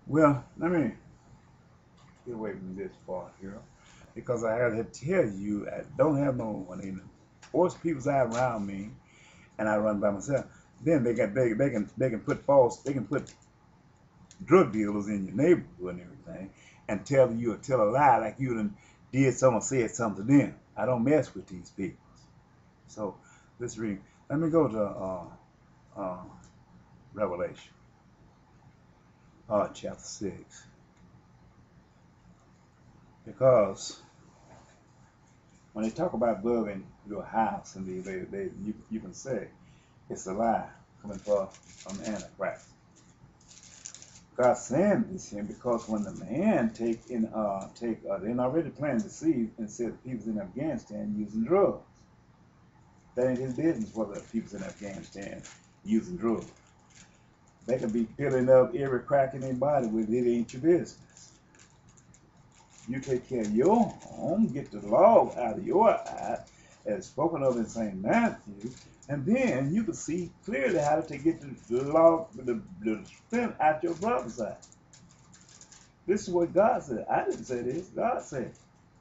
Well, let me get away from this part here because I had to tell you I don't have no one in force people's eye around me and I run by myself. Then they can put drug dealers in your neighborhood and everything and tell a lie like you done did something or said something to them. I don't mess with these people. So let's read. Let me go to uh, Revelation, chapter 6, because when they talk about building your house, and you can say it's a lie coming from Antichrist. God sent this here because when the man they already planned to see and said the people in Afghanistan using drugs. That ain't his business whether the people in Afghanistan using drugs. They could be filling up every crack in their body with it ain't your business. You take care of your home, get the log out of your eye, as spoken of in St. Matthew, and then you can see clearly how to get the log, the spin out your brother's eye. This is what God said. I didn't say this. God said.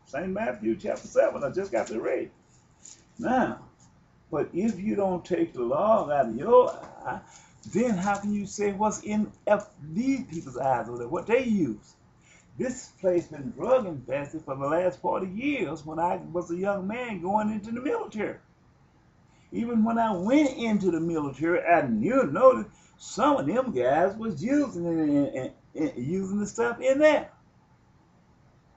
St. Matthew chapter 7. I just got to read. Now, but if you don't take the log out of your eye, then how can you say what's in these people's eyes or what they use? This place been drug infested for the last 40 years when I was a young man going into the military. Even when I went into the military, I noticed some of them guys was using using the stuff in there.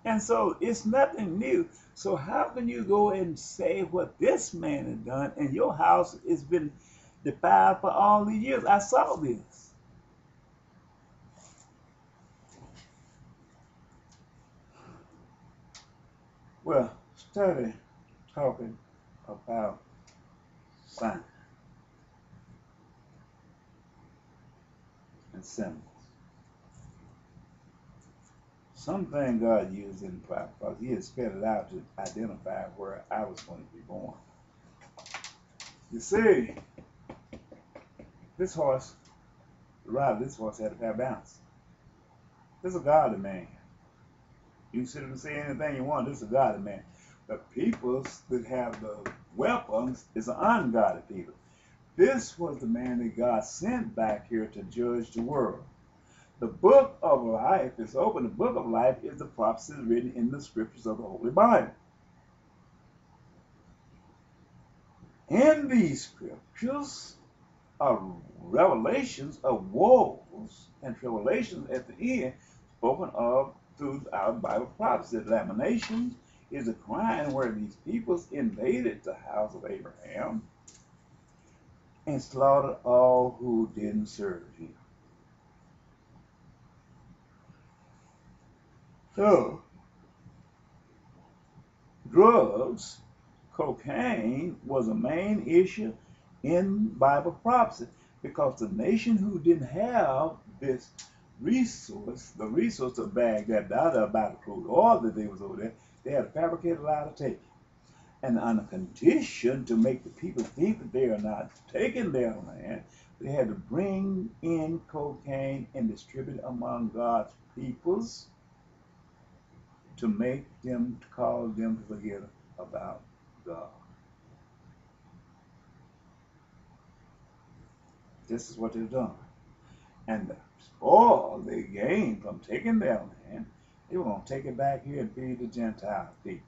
And so it's nothing new. So how can you go and say what this man has done and your house has been defiled for all these years? I saw this. Well, study talking about signs and symbols. Something God used in the Bible because he had spelled it out to identify where I was going to be born. You see, this horse, the rider of this horse had to have balance. This is a godly man. You can sit and say anything you want. This is a godly man. The peoples that have the weapons is an ungodly people. This was the man that God sent back here to judge the world. The book of life is open. The book of life is the prophecies written in the scriptures of the Holy Bible. In these scriptures are revelations of woes and tribulations at the end spoken of throughout Bible prophecy. Lamentations is a crying where these peoples invaded the house of Abraham and slaughtered all who didn't serve him. So, drugs, cocaine was a main issue in Bible prophecy because the nation who didn't have this resource, the resource to bag that data about the crude oil that they was over there, they had to fabricate a lie to take it. And on a condition to make the people think that they are not taking their land, they had to bring in cocaine and distribute it among God's peoples to make them, to cause them to forget about God. This is what they've done. And the spoil they gained from taking their land, they were going to take it back here and feed the Gentile peoples.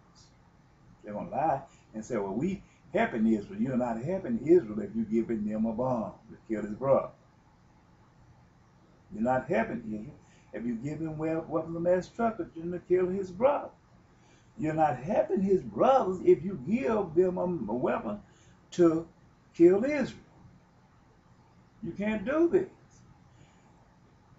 They're going to lie and say, well, we helping Israel. You're not helping Israel if you're giving them a bomb to kill his brother. You're not helping Israel if you give him weapons of mass destruction to kill his brother. You're not helping his brothers if you give them a weapon to kill Israel. You can't do this.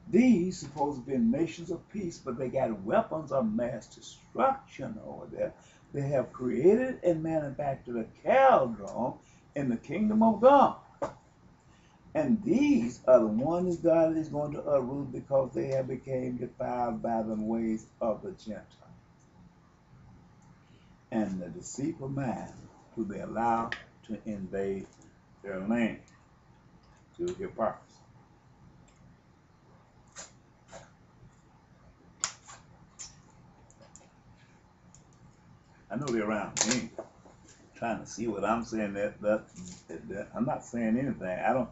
These supposed to be nations of peace, but they got weapons of mass destruction over there. They have created and manufactured a caldron in the kingdom of God. And these are the ones God is going to uproot because they have become defiled by the ways of the Gentiles and the deceitful mind who they allow to invade their land through hypocrisy. I know they're around me, trying to see what I'm saying. That I'm not saying anything. I don't.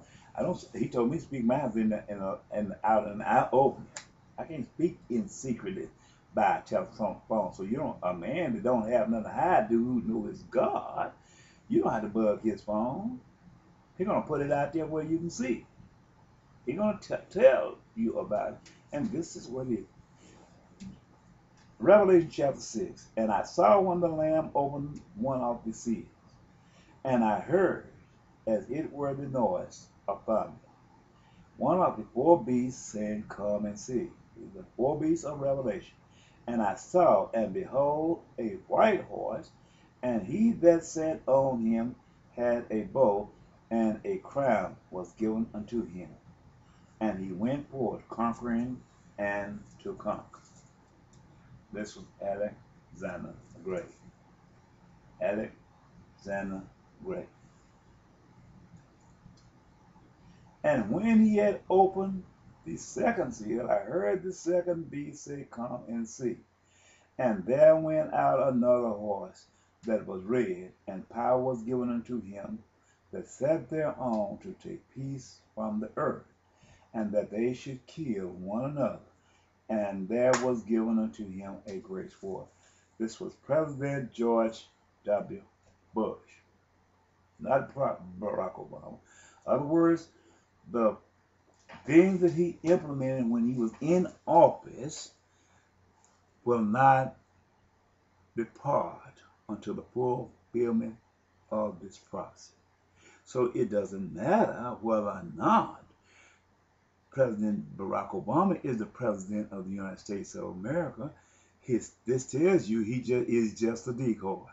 He told me to speak mouth out and out open. I can't speak in secretly by a telephone phone. So you don't a man that don't have nothing to hide, do who know his God. You don't have to bug his phone. He's gonna put it out there where you can see. He's gonna tell you about it. And this is what it is. Revelation chapter 6. And I saw when the Lamb opened one of the seals, and I heard, as it were the noise of thunder, one of the four beasts saying, Come and see. The four beasts of Revelation. And I saw, and behold, a white horse, and he that sat on him had a bow, and a crown was given unto him. And he went forth conquering and to conquer. This was Alexander the Great. Alexander the Great. And when he had opened the second seal, I heard the second beast say, Come and see. And there went out another horse that was red, and power was given unto him that sat thereon to take peace from the earth, and that they should kill one another. And there was given unto him a great sword. This was President George W. Bush, not Barack Obama. In other words, the things that he implemented when he was in office will not depart until the fulfillment of this process. So it doesn't matter whether or not President Barack Obama is the president of the United States of America. This tells you he is just a decoy,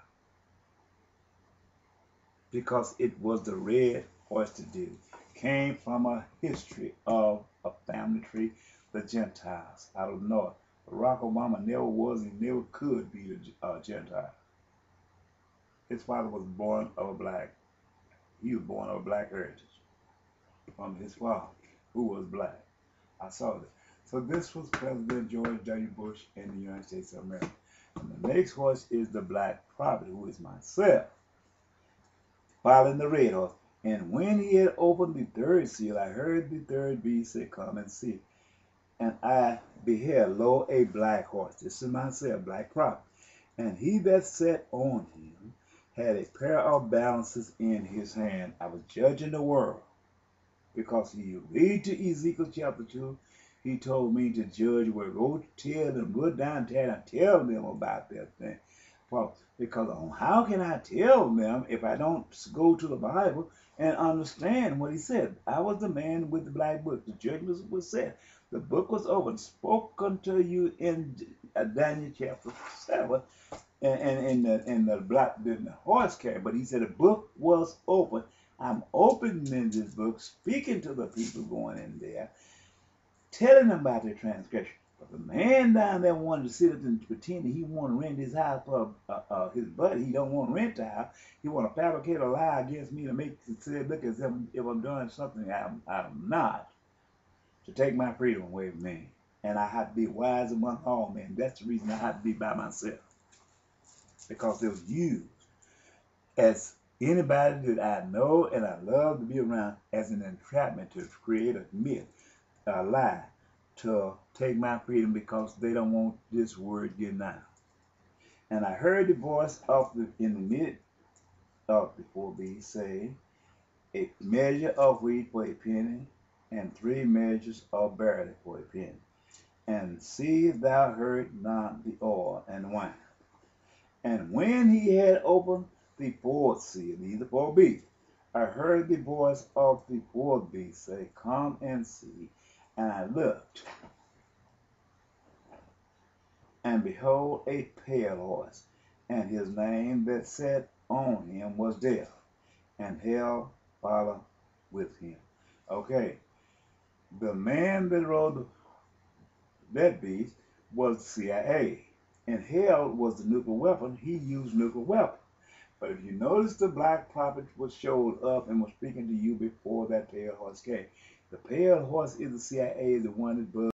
because it was the red horse that did it. Came from a history of a family tree, the Gentiles out of the north. Barack Obama never was and never could be a Gentile. His father was born of a black. He was born of a black heritage from his father, who was black. I saw that. So this was President George W. Bush in the United States of America. And the next horse is the black prophet, who is myself, following the red horse. And when he had opened the third seal, I heard the third beast say, Come and see. And I beheld, lo, a black horse. This is myself, black prophet. And he that sat on him had a pair of balances in his hand. I was judging the world, because you read to Ezekiel chapter 2, he told me to judge where go tell them, go downtown and tell them about that thing. Because how can I tell them if I don't go to the Bible and understand what he said? I was the man with the black book. The judgment was said. The book was open, spoke unto you in Daniel chapter 7, and the horse carrier. But he said the book was open. I'm opening this book, speaking to the people going in there, telling them about their transgression. But the man down there wanted to sit up and pretend that he wanted to rent his house for his buddy. He don't want to rent the house. He want to fabricate a lie against me to make it look as if I'm doing something I'm not, to take my freedom away from me. And I have to be wise among all men. That's the reason I have to be by myself, because it was used as anybody that I know and I love to be around as an entrapment to create a myth, a lie, to take my freedom, because they don't want this word getting out. And I heard the voice in the midst of the four beasts say, A measure of wheat for a penny, and 3 measures of barley for a penny. And see thou hurt not the oil and wine. And when he had opened the fourth seal, these are 4 beasts, I heard the voice of the fourth beast say, Come and see. And I looked, and behold, a pale horse, and his name that sat on him was Death, and hell followed with him. Okay, the man that rode that beast was CIA, and hell was the nuclear weapon. He used nuclear weapon. But if you notice, the black prophet showed up and was speaking to you before that pale horse came. The pale horse is the CIA, the one that